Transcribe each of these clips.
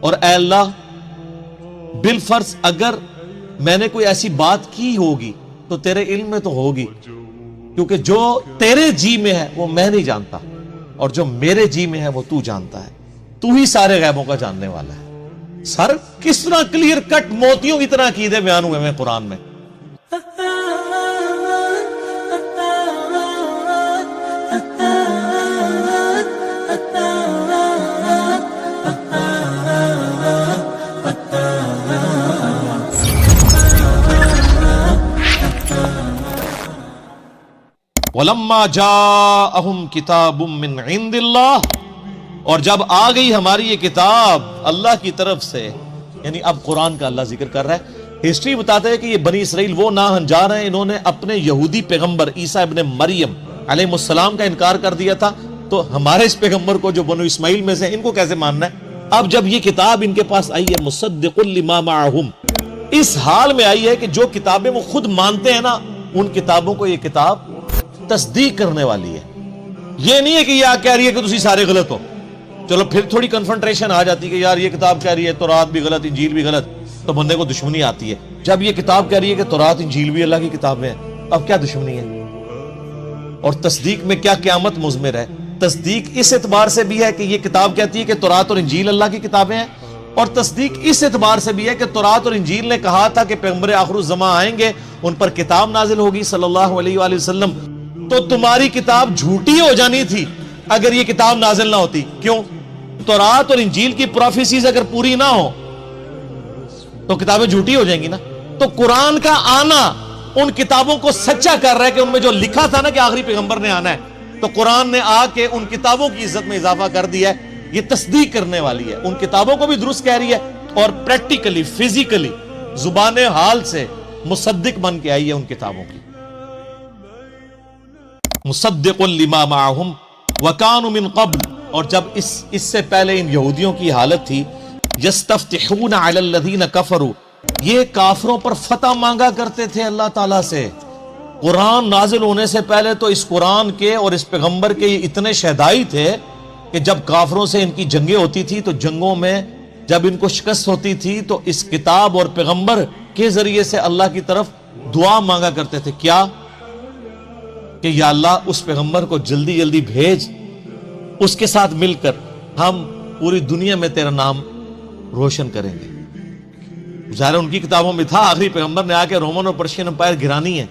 اور اے اللہ بالفرض اگر میں نے کوئی ایسی بات کی ہوگی تو تیرے علم میں تو ہوگی، کیونکہ جو تیرے جی میں ہے وہ میں نہیں جانتا، اور جو میرے جی میں ہے وہ تو جانتا ہے، تو ہی سارے غیبوں کا جاننے والا ہے۔ سر کس طرح کلیئر کٹ موتیوں کی طرح عقیدے بیان ہوئے ہیں قرآن میں۔ وَلَمَّا جَاءَهُمْ كِتَابٌ مِّنْ عِنْدِ اللَّهِ، اور جب آ گئی ہماری یہ کتاب اللہ کی طرف سے، یعنی اب قرآن کا اللہ ذکر کر رہا ہے۔ ہسٹری بتاتے ہیں کہ یہ بنی اسرائیل وہ ناہنجار ہیں، انہوں نے اپنے یہودی پیغمبر عیسیٰ ابن مریم علیہ السلام کا انکار کر دیا تھا، تو ہمارے اس پیغمبر کو جو بنو اسماعیل میں سے ان کو کیسے ماننا ہے؟ اب جب یہ کتاب ان کے پاس آئی ہے مصدق لما معہم، اس حال میں آئی ہے کہ جو کتابیں وہ خود مانتے ہیں نا، ان کتابوں کو یہ کتاب تصدیق کرنے والی ہے۔ یہ نہیں ہے کہ یہ کہہ رہی ہے کہ تسی سارے غلط ہو، چلو پھر تھوڑی کنفرنٹریشن آ جاتی ہے کہ یار یہ کتاب کہہ رہی ہے تورات بھی غلط انجیل بھی غلط، تو بندے کو دشمنی آتی ہے۔ جب یہ کتاب کہہ رہی ہے کہ تورات انجیل بھی اللہ کی کتابیں ہیں، اب کیا دشمنی ہے؟ اور تصدیق میں کیا قیامت مضمر ہے؟ تصدیق اس اعتبار سے بھی ہے کہ یہ کتاب کہتی ہے کہ تورات اور انجیل اللہ کی کتابیں ہیں، اور تصدیق اس اعتبار سے بھی ہے کہ تورات اور انجیل نے کہا تھا کہ پیغمبر آخر الزماں آئیں گے، ان پر کتاب نازل ہوگی صلی اللہ علیہ وآلہ وسلم، تو تمہاری کتاب جھوٹی ہو جانی تھی اگر یہ کتاب نازل نہ ہوتی۔ کیوں؟ تورات اور انجیل کی پروفیسیز اگر پوری نہ ہو تو کتابیں جھوٹی ہو جائیں گی نا۔ تو قرآن کا آنا ان کتابوں کو سچا کر رہا ہے کہ ان میں جو لکھا تھا نا کہ آخری پیغمبر نے آنا ہے، تو قرآن نے آ کے ان کتابوں کی عزت میں اضافہ کر دیا ہے۔ یہ تصدیق کرنے والی ہے، ان کتابوں کو بھی درست کہہ رہی ہے، اور پریکٹیکلی فزیکلی زبان حال سے مصدق بن کے آئی ہے ان کتابوں کی۔ مصدق لما معہم وکانوا من قبل، اور جب اس سے پہلے ان یہودیوں کی حالت تھی یستفتحون علی الذین کفروا، یہ کافروں پر فتح مانگا کرتے تھے اللہ تعالیٰ سے۔ قرآن نازل ہونے سے پہلے تو اس قرآن کے اور اس پیغمبر کے یہ اتنے شہدائی تھے کہ جب کافروں سے ان کی جنگیں ہوتی تھی تو جنگوں میں جب ان کو شکست ہوتی تھی تو اس کتاب اور پیغمبر کے ذریعے سے اللہ کی طرف دعا مانگا کرتے تھے۔ کیا؟ کہ یا اللہ اس پیغمبر کو جلدی جلدی بھیج، اس کے ساتھ مل کر ہم پوری دنیا میں تیرا نام روشن کریں گے۔ ظاہر ان کی کتابوں میں تھا آخری پیغمبر نے آ کے رومن اور پرشین امپائر گرانی ہے۔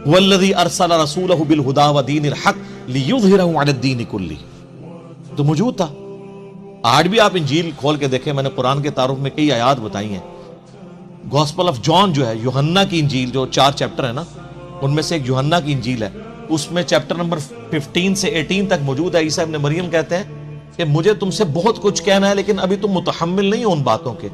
والذی ارسل رسولہ بالہدی ودین الحق لیظہرہ علی الدین کلہ، تو موجود تھا۔ آج بھی آپ انجیل کھول کے دیکھیں، میں نے قرآن کے تعارف میں کئی آیات بتائی ہیں۔ گوسپل آف جان جو ہے، یوحنا کی انجیل جو 4 چیپٹر ہے نا، ان میں سے ایک یوحنا کی انجیل ہے، اس میں چیپٹر نمبر 15 سے 18 تک موجود ہے۔ عیسیٰ ابن مریم کہتے ہیں کہ مجھے تم سے بہت کچھ کہنا ہے لیکن ابھی تم متحمل نہیں ہو ان باتوں کے۔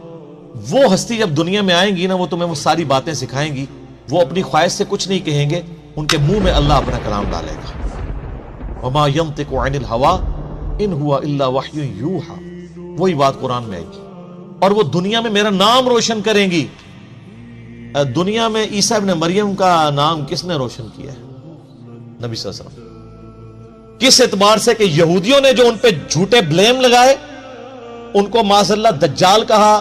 وہ ہستی جب دنیا میں آئیں گی نا، وہ تمہیں وہ ساری باتیں سکھائیں گی، وہ اپنی خواہش سے کچھ نہیں کہیں گے، ان کے منہ میں اللہ اپنا کلام ڈالے گا۔ وما ينطق عن الهوى ان هو الا وحی یوحى، وہی بات قرآن میں آئے گی، اور وہ دنیا میں میرا نام روشن کریں گی۔ دنیا میں عیسیٰ ابن مریم کا نام کس نے روشن کیا ہے؟ نبی صلی اللہ علیہ وسلم۔ کس اعتبار سے کہ یہودیوں نے جو ان پہ جھوٹے بلیم لگائے، ان کو معاذ اللہ دجال کہا،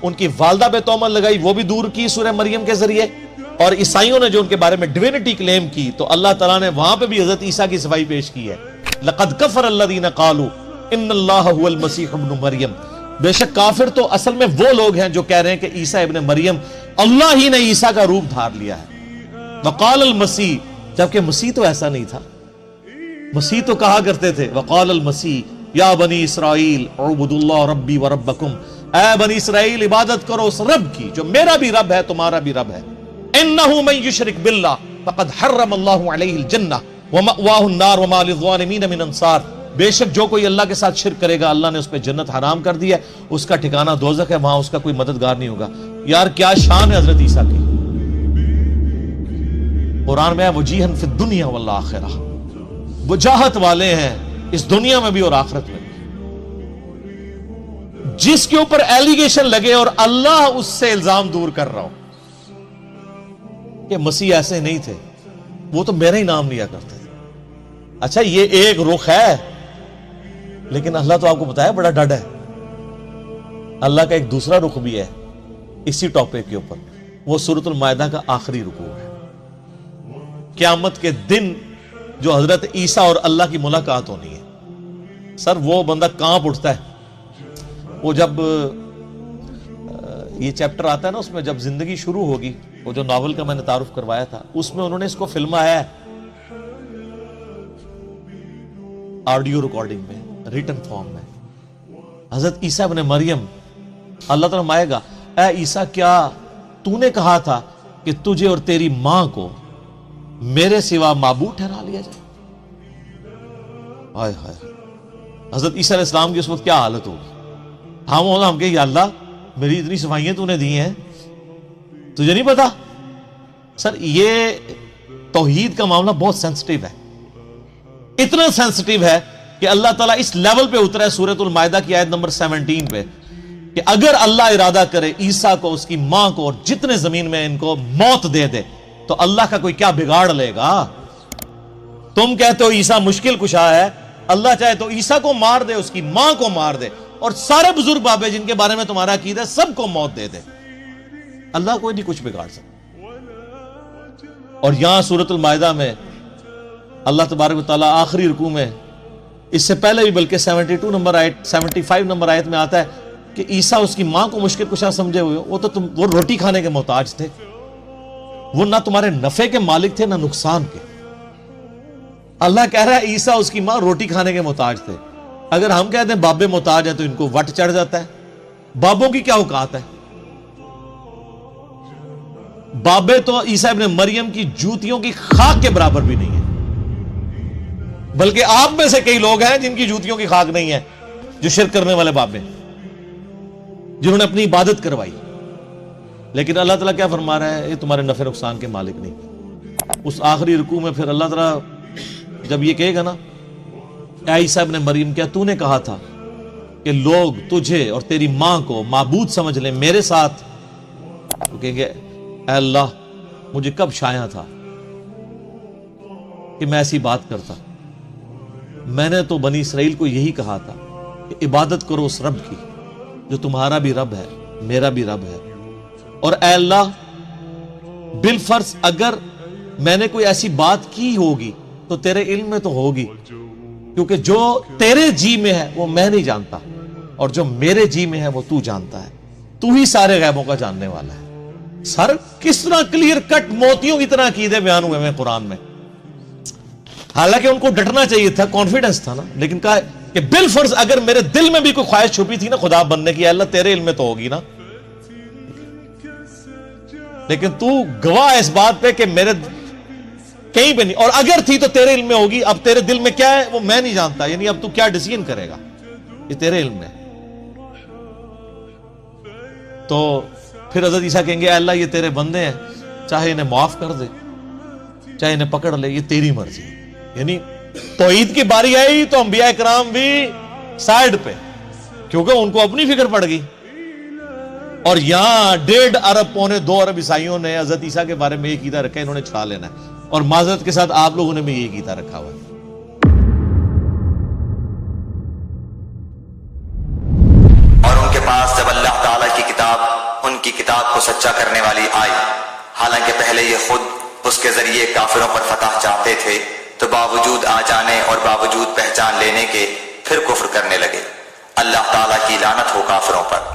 ان کی والدہ پہ تہمت لگائی، وہ بھی دور کی سورہ مریم کے ذریعے، اور عیسائیوں نے جو ان کے بارے میں ڈیوینٹی کلیم کی، تو اللہ تعالیٰ نے وہاں پہ بھی حضرت عیسیٰ کی صفائی پیش کی ہے۔ لقد کفر الذین قالوا ان اللہ هو المسیح ابن مریم، بے شک کافر تو اصل میں وہ لوگ ہیں جو کہہ رہے ہیں کہ عیسیٰ ابن مریم اللہ ہی نے عیسیٰ کا روپ دھار لیا ہے۔ وقال المسیح، جبکہ مسیح تو ایسا نہیں تھا۔ مسیح تو کہا کرتے تھے وقال المسیح یا بنی اسرائیل اعبدوا اللہ ربی و ربکم، اے بنی اسرائیل عبادت کرو اس رب کی جو میرا بھی رب ہے تمہارا بھی رب ہے۔ انہ من یشرک باللہ فقد حرم اللہ علیہ الجنہ ومأواہ النار وما للظالمین من انصار، بے شک جو کوئی اللہ کے ساتھ شرک کرے گا اللہ نے اس پہ جنت حرام کر دی ہے، اس کا ٹھکانہ دوزخ ہے، وہاں اس کا کوئی مددگار نہیں ہوگا۔ یار کیا شان ہے حضرت عیسیٰ کی۔ قرآن میں ہے وجیہا فی الدنیا والآخرہ، وجاہت والے ہیں اس دنیا میں بھی اور آخرت میں بھی۔ جس کے اوپر ایلیگیشن لگے اور اللہ اس سے الزام دور کر رہا ہو کہ مسیح ایسے نہیں تھے، وہ تو میرا ہی نام لیا کرتے تھے۔ اچھا یہ ایک رخ ہے، لیکن اللہ تو آپ کو بتایا بڑا ڈڈ ہے۔ اللہ کا ایک دوسرا رخ بھی ہے اسی ٹاپک کے اوپر، وہ سورۃ المائدہ کا آخری رکوع ہے۔ قیامت کے دن جو حضرت عیسیٰ اور اللہ کی ملاقات ہونی ہے، سر وہ بندہ کانپ اٹھتا ہے۔ وہ جب یہ چیپٹر آتا ہے نا، اس میں جب زندگی شروع ہوگی، وہ جو ناول کا میں نے تعارف کروایا تھا، اس میں انہوں نے اس کو فلمایا ہے آڈیو ریکارڈنگ میں، ریٹن فارم میں۔ حضرت عیسیٰ ابن مریم، اللہ تعالیٰ فرمائے گا اے عیسیٰ کیا تو نے کہا تھا کہ تجھے اور تیری ماں کو میرے سوا معبود ٹھہرا لیا جائے؟ ہائے ہائے، حضرت عیسیٰ علیہ السلام کی اس وقت کیا حالت ہوگی؟ ہم کہ یا اللہ میری اتنی صفائیاں تو نے دی ہیں، تجھے نہیں پتا؟ سر یہ توحید کا معاملہ بہت سینسٹیو ہے، اتنا سینسٹیو ہے کہ اللہ تعالیٰ اس لیول پہ اترا ہے سورۃ المائدہ کی آیت نمبر 17 پہ کہ اگر اللہ ارادہ کرے عیسیٰ کو، اس کی ماں کو اور جتنے زمین میں ان کو موت دے دے تو اللہ کا کوئی کیا بگاڑ لے گا؟ تم کہتے ہو عیسیٰ مشکل کشا ہے، اللہ چاہے تو عیسیٰ کو مار دے، اس کی ماں کو مار دے، اور سارے بزرگ بابے جن کے بارے میں تمہارا عقیدہ ہے سب کو موت دے دے، اللہ کوئی نہیں کچھ بگاڑ سکتا۔ اور یہاں سورۃ المائدہ میں اللہ تبارک و تعالیٰ آخری رکوع میں، اس سے پہلے بھی بلکہ 72 نمبر آیت 75 نمبر آیت میں آتا ہے کہ عیسیٰ اس کی ماں کو مشکل کشا سمجھے ہوئے، وہ روٹی کھانے کے محتاج تھے، وہ نہ تمہارے نفع کے مالک تھے نہ نقصان کے۔ اللہ کہہ رہا ہے عیسیٰ اس کی ماں روٹی کھانے کے محتاج تھے۔ اگر ہم کہتے ہیں بابے محتاج ہیں تو ان کو وٹ چڑھ جاتا ہے۔ بابوں کی کیا اوقات ہے؟ بابے تو عیسیٰ ابن مریم کی جوتیوں کی خاک کے برابر بھی نہیں ہے، بلکہ آپ میں سے کئی لوگ ہیں جن کی جوتیوں کی خاک نہیں ہے، جو شرک کرنے والے بابے، جنہوں نے اپنی عبادت کروائی۔ لیکن اللہ تعالیٰ کیا فرما رہا ہے؟ یہ تمہارے نفع نقصان کے مالک نہیں۔ اس آخری رکوع میں پھر اللہ تعالیٰ جب یہ کہے گا نا اے عیسیٰ ابن مریم کیا تو نے کہا تھا کہ لوگ تجھے اور تیری ماں کو معبود سمجھ لیں میرے ساتھ، تو کہیں گے اے اللہ مجھے کب شایع تھا کہ میں ایسی بات کرتا؟ میں نے تو بنی اسرائیل کو یہی کہا تھا کہ عبادت کرو اس رب کی جو تمہارا بھی رب ہے میرا بھی رب ہے، اور اے اللہ بالفرض اگر میں نے کوئی ایسی بات کی ہوگی تو تیرے علم میں تو ہوگی، کیونکہ جو تیرے جی میں ہے وہ میں نہیں جانتا، اور جو میرے جی میں ہے وہ تو جانتا ہے، تو ہی سارے غیبوں کا جاننے والا ہے۔ سر کس طرح کلیئر کٹ موتیوں کی طرح عقیدے بیان ہوئے ہیں قرآن میں۔ حالانکہ ان کو ڈٹنا چاہیے تھا، کانفیڈنس تھا نا، لیکن کہا کہ بالفرض اگر میرے دل میں بھی کوئی خواہش چھپی تھی نا خدا بننے کی، اللہ تیرے علم میں تو ہوگی نا، لیکن تو گواہ اس بات پہ کہ میرے کہیں پہ نہیں، اور اگر تھی تو تیرے علم میں ہوگی، اب تیرے دل میں کیا ہے وہ میں نہیں جانتا، یعنی اب تو کیا ڈیسیژن کرے گا یہ تیرے علم میں۔ تو پھر حضرت عیسیٰ کہیں گے اے اللہ یہ تیرے بندے ہیں، چاہے انہیں معاف کر دے چاہے انہیں پکڑ لے، یہ تیری مرضی۔ یعنی توحید کی باری آئی تو انبیاء کرام بھی سائیڈ پہ، کیونکہ ان کو اپنی فکر پڑ گئی۔ اور یہاں 1.5 ارب پونے 2 ارب عیسائیوں نے حضرت عیسیٰ کے بارے میں یہ عقیدہ رکھا ہے، انہوں نے چھڑا لینا ہے، اور معذرت کے ساتھ آپ لوگوں نے بھی یہ عقیدہ رکھا ہوا ہے۔ اور ان کے پاس جب اللہ تعالیٰ کی کتاب ان کی کتاب کو سچا کرنے والی آئی، حالانکہ پہلے یہ خود اس کے ذریعے کافروں پر فتح چاہتے تھے، تو باوجود آ جانے اور باوجود پہچان لینے کے پھر کفر کرنے لگے۔ اللہ تعالیٰ کی لعنت ہو کافروں پر۔